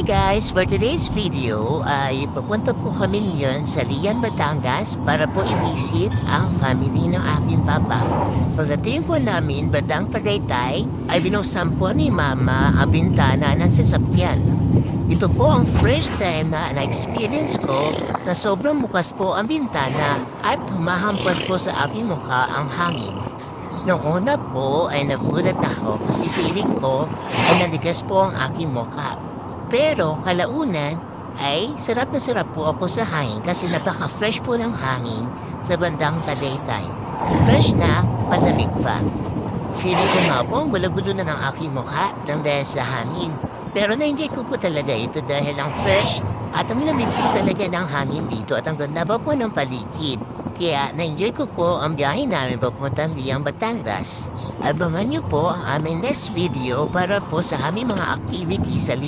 Hi guys! For today's video ay pupunta po kami ngayon sa Lian, Batangas para po i-visit ang family ng aking papa. Pagdating po namin Batang Tagaytay ay binuksan po ni Mama ang bintana ng sasakyan. Ito po ang first time na na-experience ko na sobrang bukas po ang bintana at humahampas po sa aking mukha ang hangin. Noong una po ay nagulat ako kasi feeling ko ay naligas po ang aking mukha. Pero kalaunan ay sarap na sarap po ako sa hangin kasi napaka-fresh po ng hangin sa bandang Tagaytay. Fresh na, malamig pa. Feeling ko nga po ang gulo-gulo na ng aking mukha nang dahil sa hangin. Pero na-enjoy ko po talaga ito dahil ang fresh at ang lamig po talaga ng hangin dito at ang ganda pa po ng paligid. Kaya na-enjoy ko po ang biyahe namin papuntang Lian, Batangas. Abangan niyo po ang aming next video para po sa aming mga activities sa